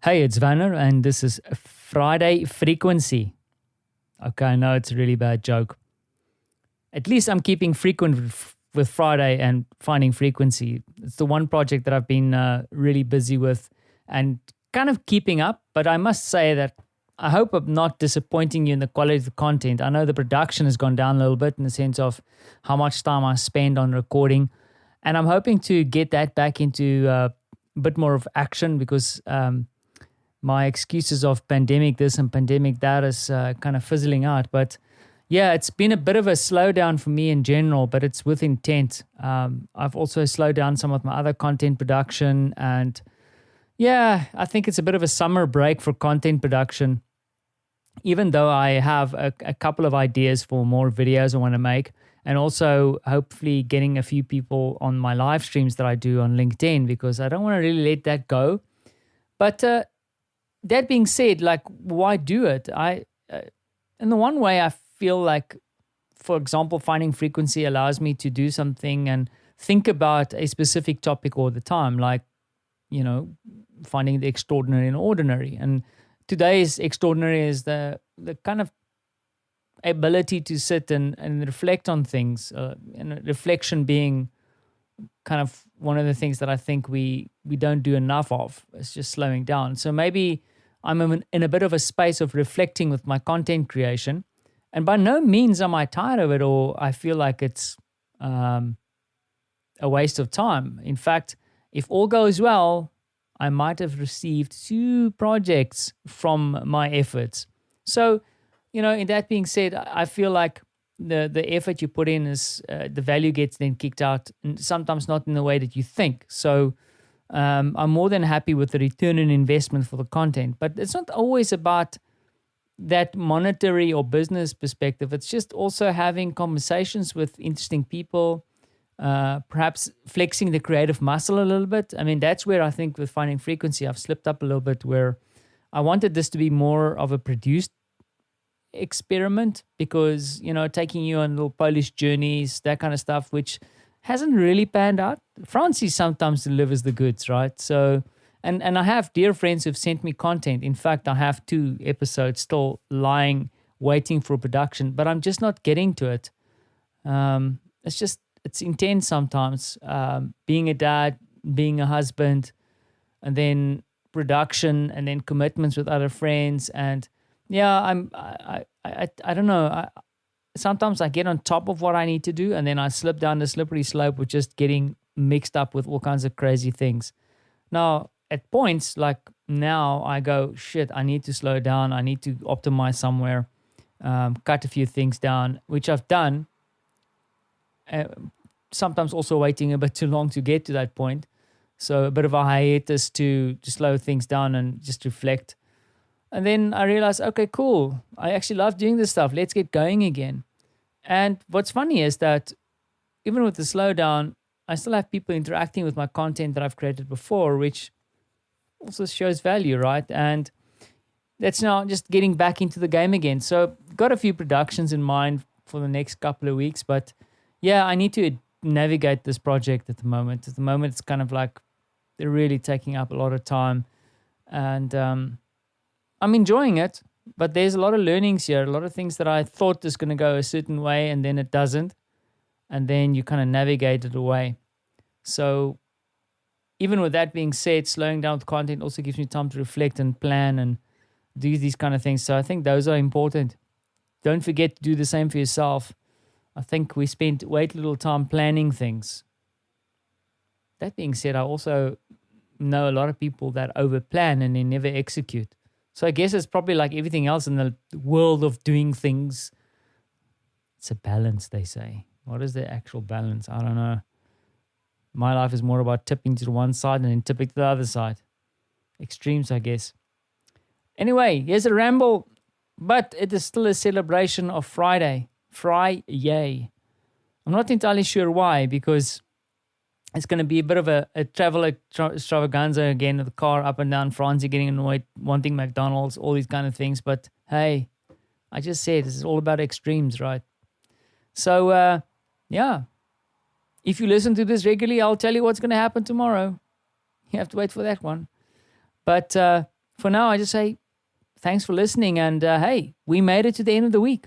Hey, it's Vanner, and this is Friday Frequency. Okay, I know it's a really bad joke. At least I'm keeping frequent with Friday and finding frequency. It's the one project that I've been really busy with and kind of keeping up. But I must say that I hope I'm not disappointing you in the quality of the content. I know the production has gone down a little bit in the sense of how much time I spend on recording. And I'm hoping to get that back into a bit more of action because my excuses of pandemic this and pandemic that is kind of fizzling out. But yeah, it's been a bit of a slowdown for me in general, but it's with intent. I've also slowed down some of my other content production. And yeah, I think it's a bit of a summer break for content production. Even though I have a couple of ideas for more videos I want to make, and also hopefully getting a few people on my live streams that I do on LinkedIn, because I don't want to really let that go. But that being said, like, why do it? In the one way, I feel like, for example, finding frequency allows me to do something and think about a specific topic all the time, like, finding the extraordinary and ordinary. And today's extraordinary is the kind of ability to sit and reflect on things, and reflection being kind of one of the things that I think we don't do enough of. It's just slowing down. So maybe I'm in a bit of a space of reflecting with my content creation. And by no means am I tired of it or I feel like it's a waste of time. In fact, if all goes well, I might have received 2 projects from my efforts. So, in that being said, I feel like the effort you put in is the value gets then kicked out, and sometimes not in the way that you think. So I'm more than happy with the return on investment for the content. But it's not always about that monetary or business perspective. It's just also having conversations with interesting people, perhaps flexing the creative muscle a little bit. I mean, that's where I think with Finding Frequency, I've slipped up a little bit, where I wanted this to be more of a produced experiment because, taking you on little Polish journeys, that kind of stuff, which hasn't really panned out. Francie sometimes delivers the goods, right? So, and I have dear friends who've sent me content. In fact, I have 2 episodes still lying, waiting for production, but I'm just not getting to it. It's intense sometimes, being a dad, being a husband, and then production, and then commitments with other friends. And yeah, I don't know. Sometimes I get on top of what I need to do, and then I slip down the slippery slope with just getting mixed up with all kinds of crazy things. Now, at points like now, I go, shit, I need to slow down. I need to optimize somewhere, cut a few things down, which I've done. Sometimes also waiting a bit too long to get to that point. So a bit of a hiatus to slow things down and just reflect. And then I realized, okay, cool. I actually love doing this stuff. Let's get going again. And what's funny is that even with the slowdown, I still have people interacting with my content that I've created before, which also shows value, right? And that's now just getting back into the game again. So got a few productions in mind for the next couple of weeks. But yeah, I need to navigate this project at the moment. At the moment, it's kind of like they're really taking up a lot of time. And I'm enjoying it, but there's a lot of learnings here, a lot of things that I thought is going to go a certain way and then it doesn't. And then you kind of navigate it away. So even with that being said, slowing down with content also gives me time to reflect and plan and do these kind of things. So I think those are important. Don't forget to do the same for yourself. I think we spent way too little time planning things. That being said, I also know a lot of people that overplan and they never execute. So I guess it's probably like everything else in the world of doing things. It's a balance, they say. What is the actual balance? I don't know. My life is more about tipping to the one side and then tipping to the other side. Extremes, I guess. Anyway, here's a ramble, but it is still a celebration of Friday. Friday. I'm not entirely sure why, because it's going to be a bit of a travel extravaganza again, the car up and down, Francie getting annoyed, wanting McDonald's, all these kind of things. But hey, I just said this is all about extremes, right? So, yeah. If you listen to this regularly, I'll tell you what's going to happen tomorrow. You have to wait for that one. But for now, I just say thanks for listening. And hey, we made it to the end of the week.